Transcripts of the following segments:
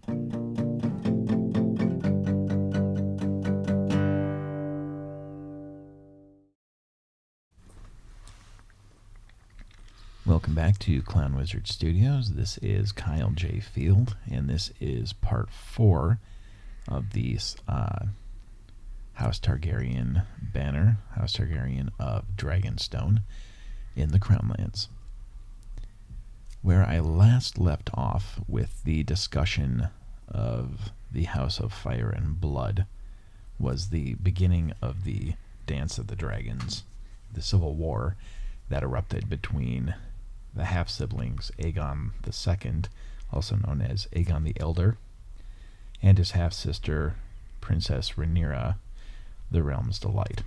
Welcome back to Clown Wizard Studios. This is Kyle J. Field, and this is part 4 of the House Targaryen banner, House Targaryen of Dragonstone in the Crownlands. Where I last left off with the discussion of the House of Fire and Blood was the beginning of the Dance of the Dragons, the civil war that erupted between the half-siblings Aegon the Second, also known as Aegon the Elder, and his half-sister Princess Rhaenyra, the Realm's Delight.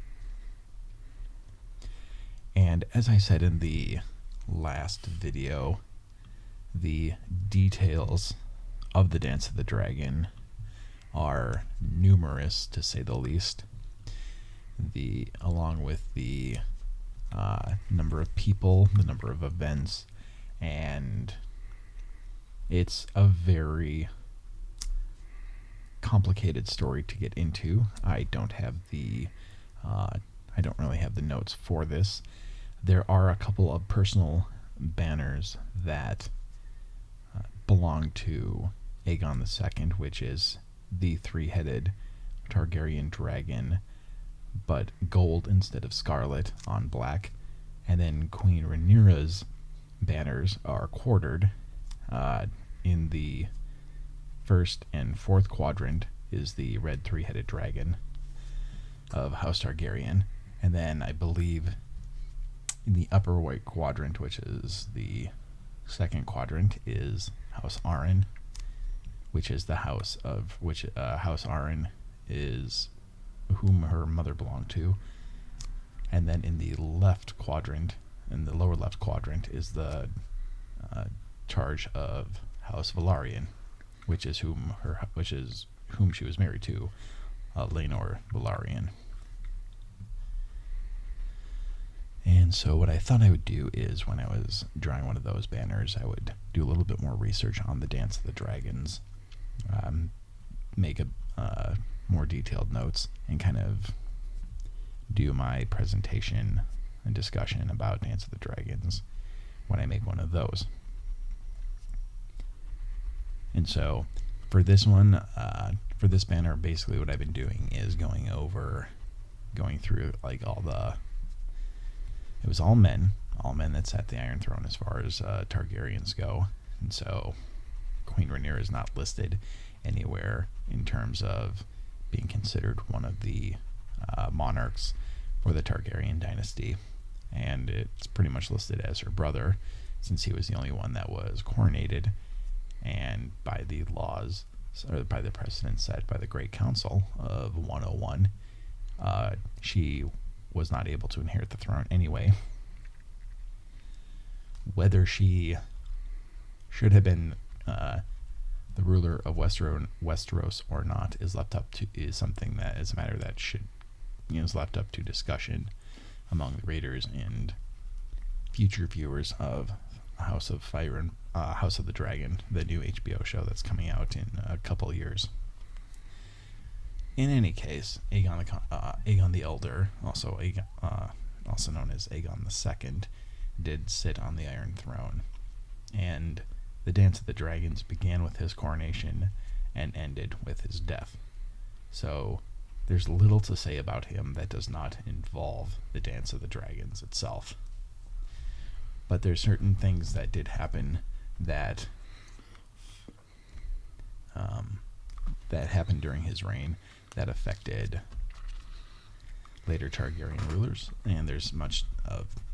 And as I said in the last video, the details of the Dance of the Dragon are numerous, to say the least. Along with the number of people, the number of events, and it's a very complicated story to get into. I don't really have the notes for this. There are a couple of personal banners that belong to Aegon the Second, which is the three-headed Targaryen dragon, but gold instead of scarlet on black. And then Queen Rhaenyra's banners are quartered. In the first and fourth quadrant is the red three-headed dragon of House Targaryen. And then I believe in the upper right quadrant, which is the second quadrant, is House Arryn, which is the house of which House Arryn is whom her mother belonged to. And then in the left quadrant, in the lower left quadrant, is the charge of House Velaryon, which is whom she was married to, Laenor Velaryon. And so what I thought I would do is, when I was drawing one of those banners, I would do a little bit more research on the Dance of the Dragons, make more detailed notes, and kind of do my presentation and discussion about Dance of the Dragons when I make one of those. And so for this one, for this banner, basically what I've been doing is going through like it was all men that sat the Iron Throne as far as Targaryens go. And so Queen Rhaenyra is not listed anywhere in terms of being considered one of the monarchs for the Targaryen dynasty, and it's pretty much listed as her brother, since he was the only one that was coronated, and by the laws, or by the precedent set by the Great Council of 101, she was not able to inherit the throne anyway. Whether she should have been the ruler of Westeros or not is something that is a matter that is left up to discussion among the readers and future viewers of House of Fire and House of the Dragon, the new HBO show that's coming out in a couple of years. In any case, Aegon the Elder, also known as Aegon the Second, did sit on the Iron Throne, and the Dance of the Dragons began with his coronation and ended with his death. So there's little to say about him that does not involve the Dance of the Dragons itself. But there's certain things that did happen that happened during his reign that affected later Targaryen rulers, and there's much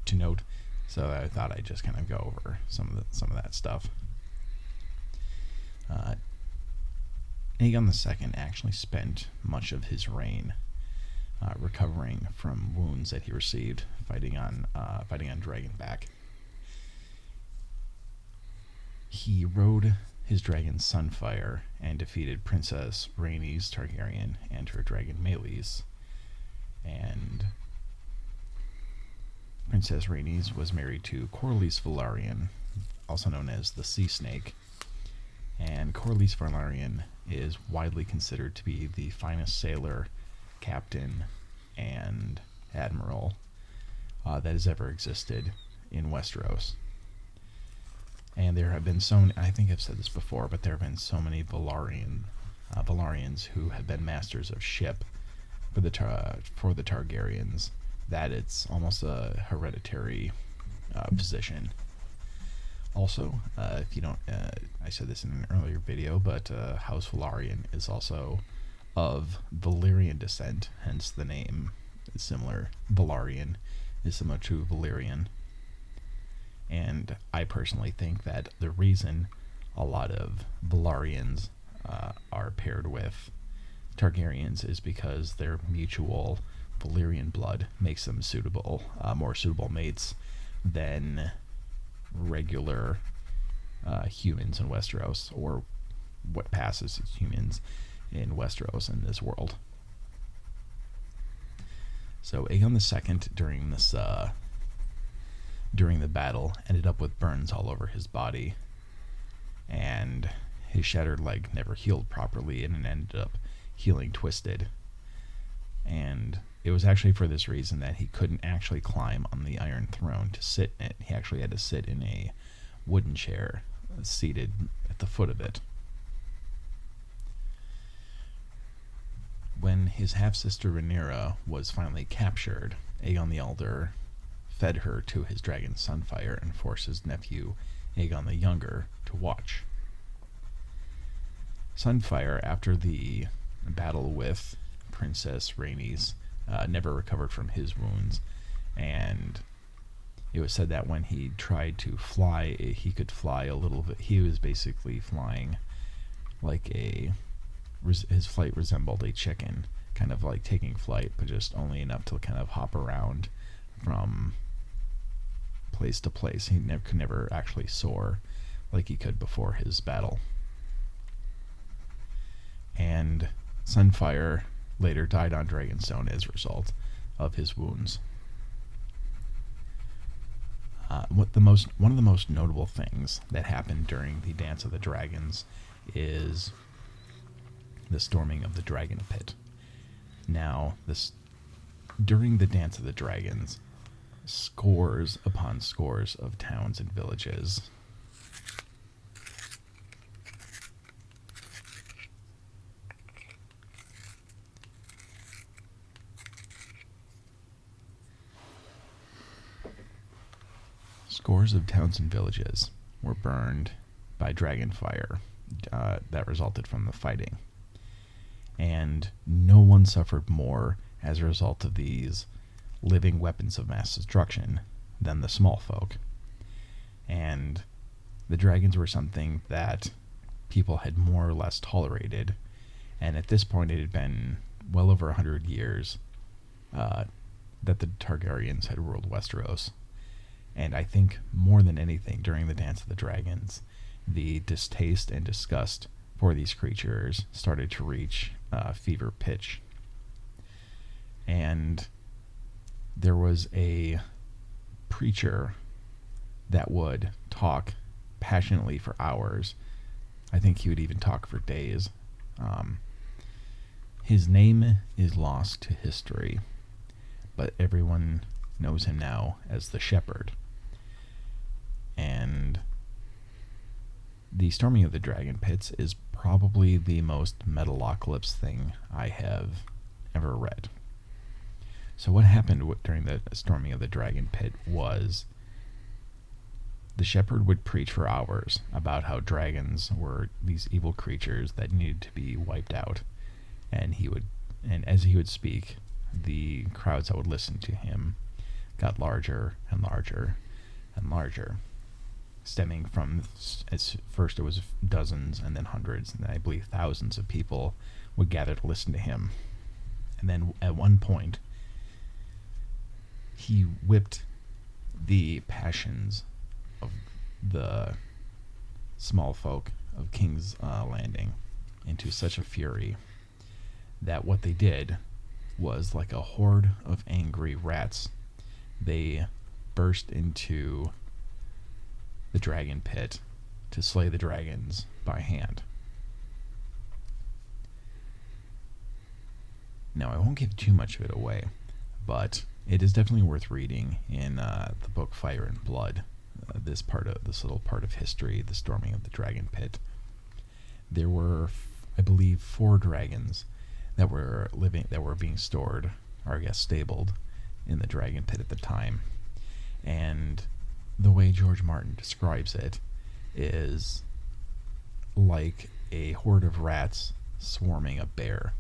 to note. So I thought I'd just kind of go over some of that stuff. Aegon II actually spent much of his reign recovering from wounds that he received fighting on Dragonback. He rode his dragon Sunfire and defeated Princess Rhaenys Targaryen and her dragon Meleys. And Princess Rhaenys was married to Corlys Velaryon, also known as the Sea Snake, and Corlys Velaryon is widely considered to be the finest sailor, captain, and admiral that has ever existed in Westeros. And there have been so many, I think I've said this before, but there have been so many Velaryons who have been masters of ship for the Targaryens that it's almost a hereditary position. Also, if you don't, I said this in an earlier video, but House Velaryon is also of Valyrian descent, hence the name is similar. Velaryon is similar to Valyrian. And I personally think that the reason a lot of Velaryons are paired with Targaryens is because their mutual Valyrian blood makes them more suitable mates than regular humans in Westeros, or what passes as humans in Westeros in this world. So Aegon the Second during the battle ended up with burns all over his body, and his shattered leg never healed properly, and it ended up healing twisted. And it was actually for this reason that he couldn't actually climb on the Iron Throne to sit in it. He actually had to sit in a wooden chair seated at the foot of it. When his half-sister Rhaenyra was finally captured, Aegon the Elder fed her to his dragon Sunfire and forced his nephew Aegon the Younger to watch. Sunfire, after the battle with Princess Rhaenys, never recovered from his wounds, and it was said that when he tried to fly, he could fly a little bit. He was basically flying like his flight resembled a chicken, kind of like taking flight, but just only enough to kind of hop around from place to place. He could never actually soar like he could before his battle. And Sunfire later died on Dragonstone as a result of his wounds. One of the most notable things that happened during the Dance of the Dragons is the storming of the Dragon Pit. Now, during the Dance of the Dragons, scores upon scores of towns and villages were burned by dragon fire that resulted from the fighting. And no one suffered more as a result of these living weapons of mass destruction than the small folk. And the dragons were something that people had more or less tolerated, and at this point it had been well over 100 years that the Targaryens had ruled Westeros. And I think more than anything, during the Dance of the Dragons, the distaste and disgust for these creatures started to reach fever pitch. And there was a preacher that would talk passionately for hours. I think he would even talk for days. His name is lost to history, but everyone knows him now as the Shepherd. And the storming of the Dragon Pits is probably the most Metalocalypse thing I have ever read. So what happened during the storming of the Dragon Pit was the Shepherd would preach for hours about how dragons were these evil creatures that needed to be wiped out. And as he would speak, the crowds that would listen to him got larger and larger and larger, stemming from, at first it was dozens and then hundreds, and then I believe thousands of people would gather to listen to him. And then at one point, he whipped the passions of the small folk of King's Landing into such a fury that what they did was, like a horde of angry rats, they burst into the dragon pit to slay the dragons by hand. Now, I won't give too much of it away, but it is definitely worth reading in the book Fire and Blood. This little part of history, the storming of the dragon pit. There were, I believe, 4 dragons that were being stored, or I guess stabled, in the dragon pit at the time. And the way George Martin describes it is like a horde of rats swarming a bear.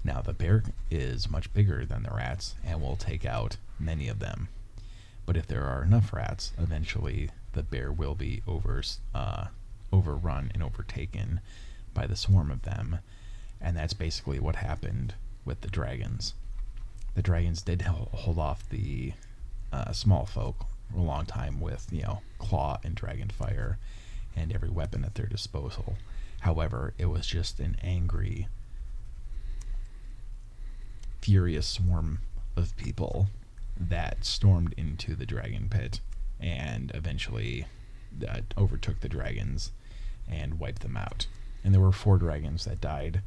Now, the bear is much bigger than the rats and will take out many of them. But if there are enough rats, eventually the bear will be overrun and overtaken by the swarm of them. And that's basically what happened with the dragons. The dragons did hold off the small folk for a long time with, claw and dragon fire and every weapon at their disposal. However, it was just an angry, furious swarm of people that stormed into the dragon pit and eventually overtook the dragons and wiped them out. And there were 4 dragons that died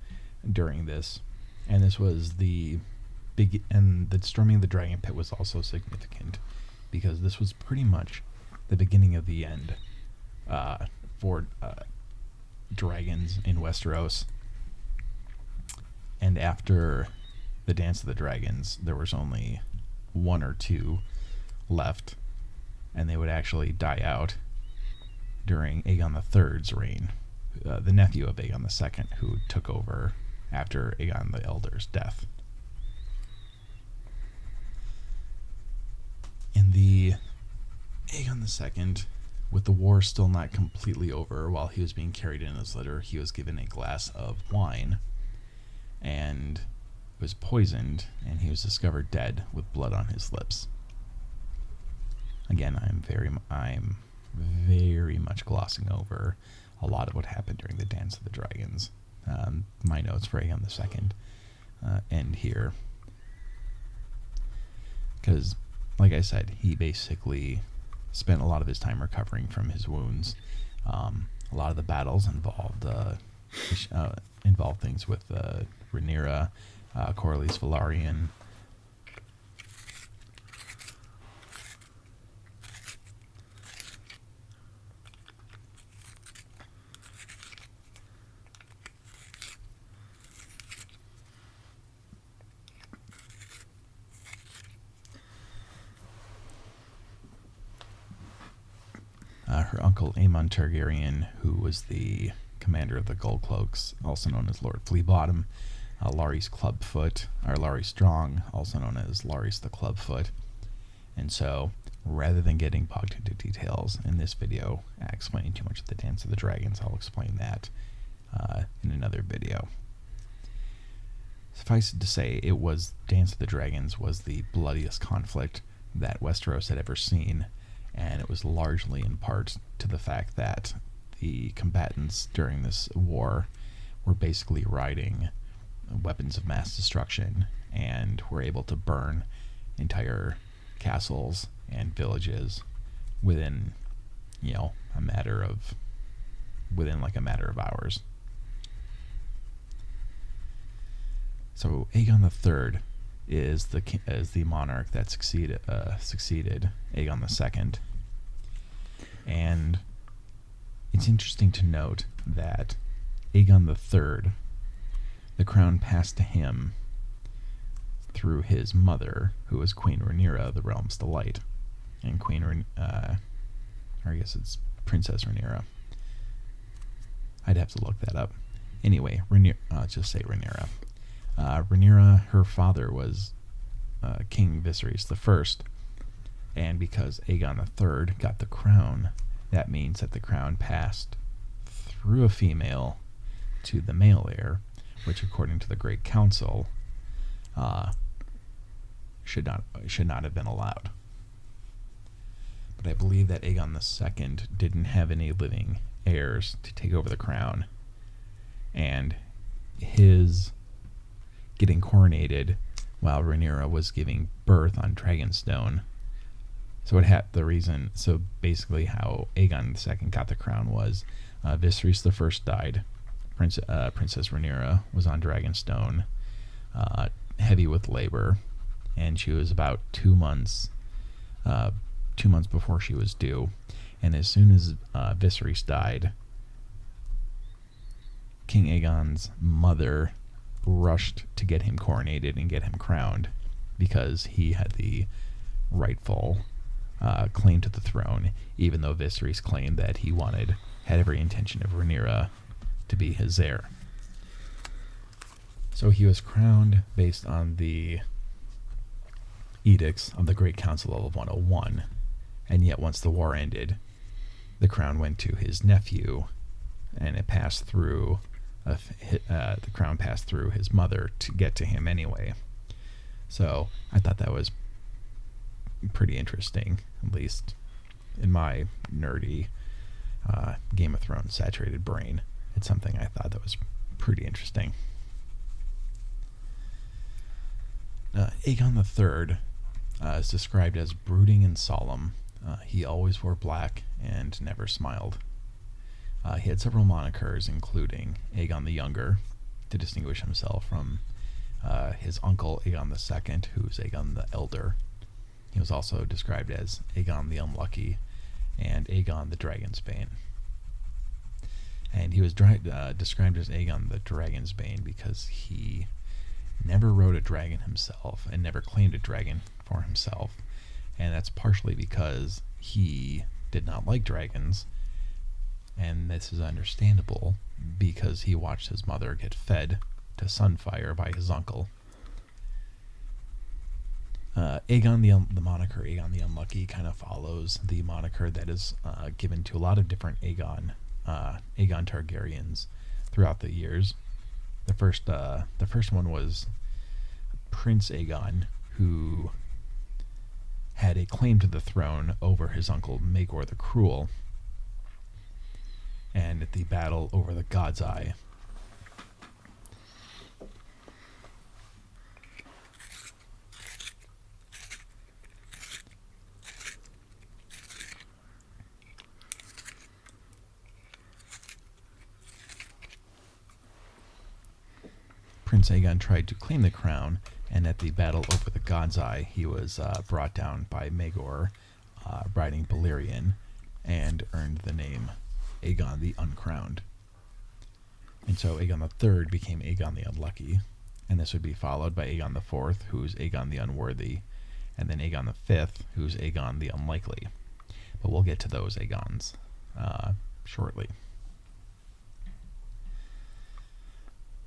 during this. And this was the storming of the dragon pit was also significant because this was pretty much the beginning of the end for dragons in Westeros. And after the Dance of the Dragons, there was only 1 or 2 left, and they would actually die out during Aegon the Third's reign, the nephew of Aegon the Second, who took over after Aegon the Elder's death. In the Aegon the Second, with the war still not completely over, while he was being carried in his litter, he was given a glass of wine and was poisoned, and he was discovered dead with blood on his lips. Again, I'm very much glossing over a lot of what happened during the Dance of the Dragons. My notes for Aegon the Second end here, because, like I said, he basically spent a lot of his time recovering from his wounds. A lot of the battles involved things with Rhaenyra, Corlys Velaryon. Her uncle Ayman Targaryen, who was the commander of the Gold Cloaks, also known as Lord Fleabottom, Larys Clubfoot, or Larry Strong, also known as Larys the Clubfoot. And so, rather than getting bogged into details in this video, explaining too much of the Dance of the Dragons, I'll explain that in another video. Suffice it to say, Dance of the Dragons was the bloodiest conflict that Westeros had ever seen, and it was largely in part to the fact that the combatants during this war were basically riding weapons of mass destruction and were able to burn entire castles and villages within a matter of hours. So Aegon the Third is the monarch that succeeded Aegon the Second, and it's interesting to note that Aegon the Third, the crown passed to him through his mother, who was Queen Rhaenyra, the Realm's Delight, and or I guess it's Princess Rhaenyra. I'd have to look that up. Anyway, just say Rhaenyra. Rhaenyra, her father was King Viserys I, and because Aegon III got the crown, that means that the crown passed through a female to the male heir, which, according to the Great Council, should not have been allowed. But I believe that Aegon II didn't have any living heirs to take over the crown, and his getting coronated while Rhaenyra was giving birth on Dragonstone. So basically how Aegon II got the crown was Viserys I died, Princess Rhaenyra was on Dragonstone, heavy with labor, and she was about 2 months 2 months before she was due. And as soon as Viserys died, King Aegon's mother rushed to get him coronated and get him crowned, because he had the rightful claim to the throne, even though Viserys claimed that he had every intention of Rhaenyra to be his heir. So he was crowned based on the edicts of the Great Council of 101, and yet once the war ended, the crown went to his nephew, and it passed through the crown passed through his mother to get to him anyway. So I thought that was pretty interesting, at least in my nerdy Game of Thrones saturated brain. It's something I thought that was pretty interesting. Aegon the Third is described as brooding and solemn. He always wore black and never smiled. He had several monikers, including Aegon the Younger, to distinguish himself from his uncle Aegon the Second, who's Aegon the Elder. He was also described as Aegon the Unlucky and Aegon the Dragonsbane. And he was described as Aegon the Dragonsbane because he never rode a dragon himself and never claimed a dragon for himself. And that's partially because he did not like dragons. And this is understandable because he watched his mother get fed to Sunfire by his uncle. Aegon the moniker Aegon the Unlucky kind of follows the moniker that is given to a lot of different Aegon Targaryens throughout the years. The first one was Prince Aegon, who had a claim to the throne over his uncle Maegor the Cruel, and at the battle over the God's Eye. Prince Aegon tried to claim the crown, and at the battle over the God's Eye, he was brought down by Maegor riding Balerion, and earned the name Aegon the Uncrowned. And so Aegon the Third became Aegon the Unlucky, and this would be followed by Aegon the Fourth, who's Aegon the Unworthy, and then Aegon the Fifth, who's Aegon the Unlikely. But we'll get to those Aegons shortly.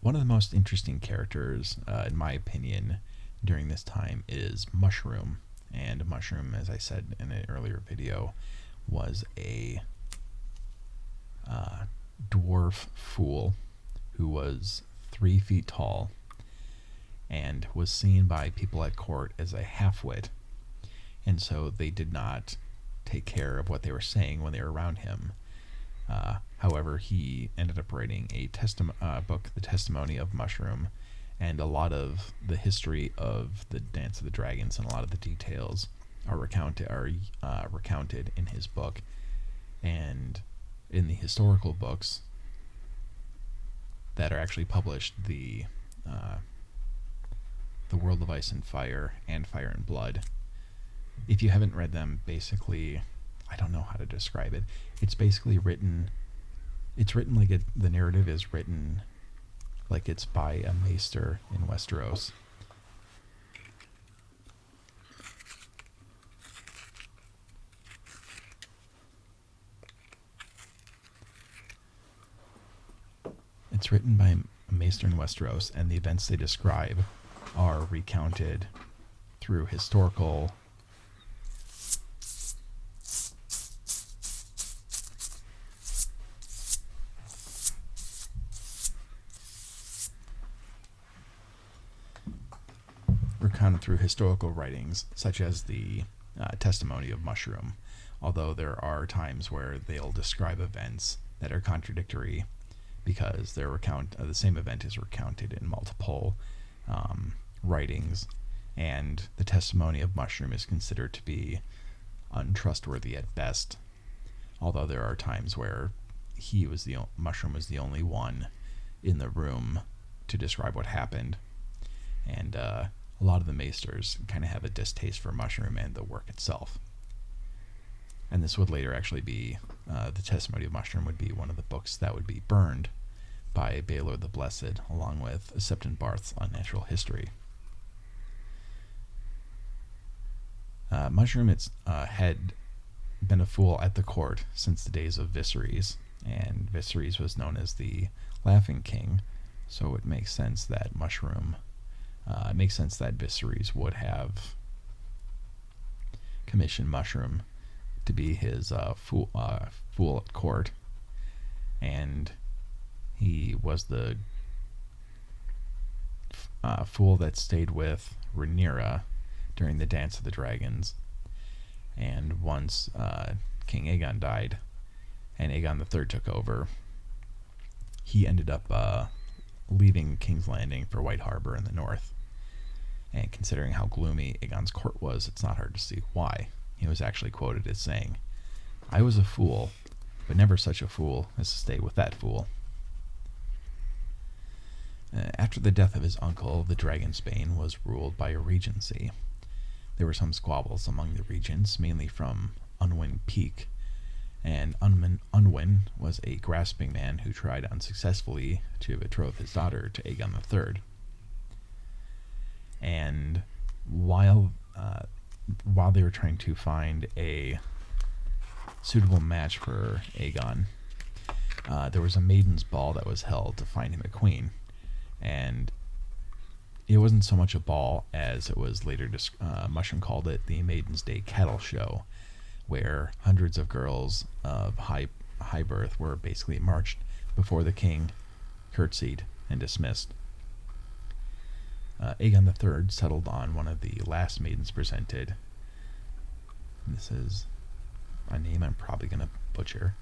One of the most interesting characters, in my opinion, during this time is Mushroom. And Mushroom, as I said in an earlier video, was a dwarf fool who was 3 feet tall and was seen by people at court as a half-wit. And so they did not take care of what they were saying when they were around him. However, he ended up writing a book, The Testimony of Mushroom, and a lot of the history of the Dance of the Dragons and a lot of the details are recounted in his book. And in the historical books that are actually published, the World of Ice and Fire and Fire and Blood, if you haven't read them, basically, I don't know how to describe it. It's basically written like the narrative is written like it's by a maester in Westeros. It's written by a maester in Westeros, and the events they describe are recounted through historical writings, such as the Testimony of Mushroom, although there are times where they'll describe events that are contradictory because the same event is recounted in multiple writings, and the Testimony of Mushroom is considered to be untrustworthy at best, although there are times where Mushroom was the only one in the room to describe what happened. and a lot of the maesters kind of have a distaste for mushroom and the work itself. And this would later actually be, the Testimony of Mushroom would be one of the books that would be burned by Baelor the Blessed, along with Septon Barth's Unnatural History. Mushroom had been a fool at the court since the days of Viserys, and Viserys was known as the Laughing King, so it makes sense that Viserys would have commissioned Mushroom to be his fool at court, and he was the fool that stayed with Rhaenyra during the Dance of the Dragons. And once King Aegon died and Aegon the Third took over, he ended up leaving King's Landing for White Harbor in the north. And considering how gloomy Aegon's court was, it's not hard to see why. He was actually quoted as saying, "I was a fool, but never such a fool as to stay with that fool." After the death of his uncle, the Dragonsbane was ruled by a regency. There were some squabbles among the regents, mainly from Unwin Peake, and Unwin was a grasping man who tried unsuccessfully to betroth his daughter to Aegon the Third. And while they were trying to find a suitable match for Aegon, there was a maiden's ball that was held to find him a queen, and it wasn't so much a ball as it was later Mushroom called it the Maiden's Day Cattle Show, where hundreds of girls of high birth were basically marched before the king, curtsied, and dismissed. Aegon the Third settled on one of the last maidens presented. This is a name I'm probably going to butcher.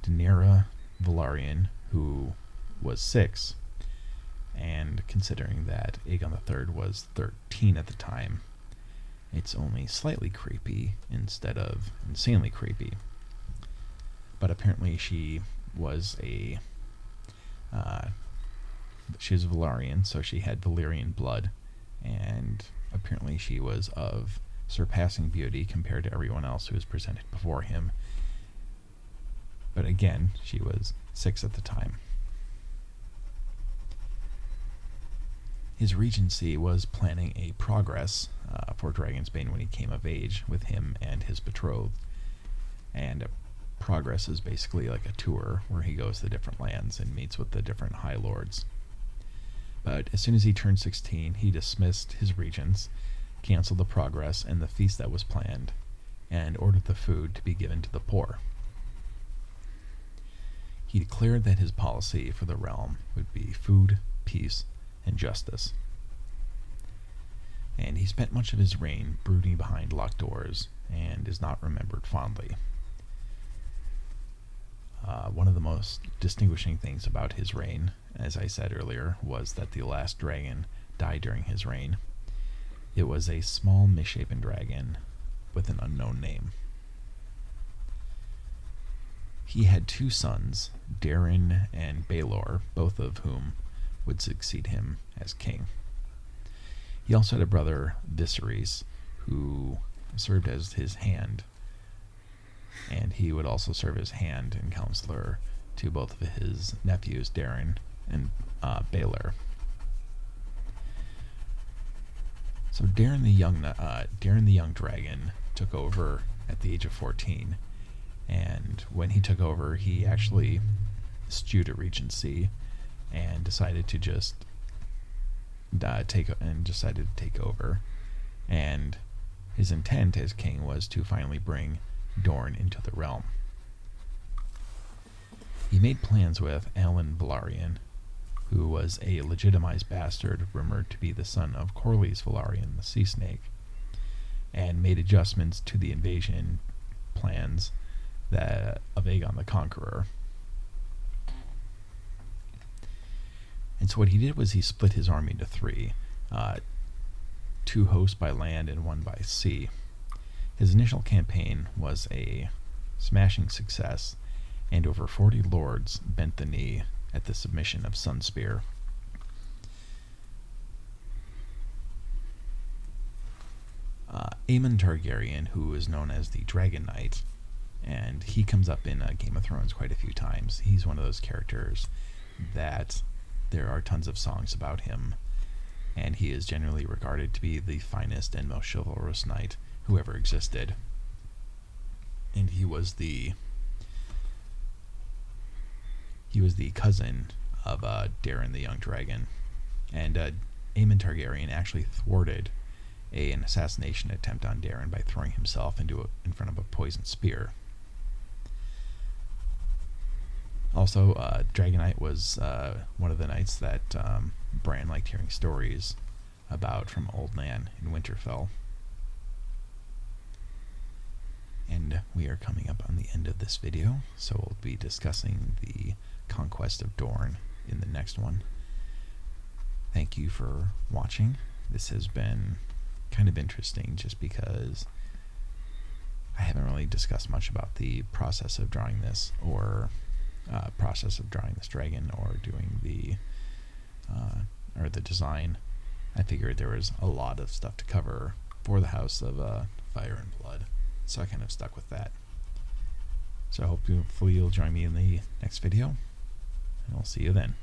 Daenerys Velaryon, who was 6. And considering that Aegon the Third was 13 at the time, it's only slightly creepy instead of insanely creepy. But apparently she was Velaryon, so she had Valyrian blood, and apparently she was of surpassing beauty compared to everyone else who was presented before him. But again, she was 6 at the time. His regency was planning a progress for Dragonsbane when he came of age with him and his betrothed. And a progress is basically like a tour where he goes to different lands and meets with the different High Lords. But as soon as he turned 16, he dismissed his regents, canceled the progress and the feast that was planned, and ordered the food to be given to the poor. He declared that his policy for the realm would be food, peace, and justice. And he spent much of his reign brooding behind locked doors and is not remembered fondly. One of the most distinguishing things about his reign, as I said earlier, was that the last dragon died during his reign. It was a small misshapen dragon with an unknown name. He had 2 sons, Daeron and Baelor, both of whom would succeed him as king. He also had a brother, Viserys, who served as his hand, and he would also serve as hand and counselor to both of his nephews, Daeron and Baelor. So Daeron the young dragon took over at the age of 14, and when he took over, he actually eschewed a regency and decided to just take over. And his intent as king was to finally bring Dorne into the realm. He made plans with Aegon Velaryon, who was a legitimized bastard rumored to be the son of Corlys Velaryon, the Sea Snake, and made adjustments to the invasion plans of Aegon the Conqueror. And so what he did was he split his army into 3, 2 hosts by land and 1 by sea. His initial campaign was a smashing success, and over 40 lords bent the knee at the submission of Sunspear. Aemon Targaryen, who is known as the Dragon Knight, and he comes up in Game of Thrones quite a few times. He's one of those characters that there are tons of songs about him, and he is generally regarded to be the finest and most chivalrous knight who ever existed. And he was the cousin of Daeron the Young Dragon, and Aemon Targaryen actually thwarted an assassination attempt on Daeron by throwing himself in front of a poisoned spear. Also, Dragon Knight was one of the knights that Bran liked hearing stories about from Old Nan in Winterfell. And we are coming up on the end of this video, so we'll be discussing the conquest of Dorne in the next one. Thank you for watching. This has been kind of interesting just because I haven't really discussed much about the process of drawing this, or process of drawing this dragon, or doing the design. I figured there was a lot of stuff to cover for the House of Fire and Blood, so I kind of stuck with that. So hopefully you'll join me in the next video, and I'll see you then.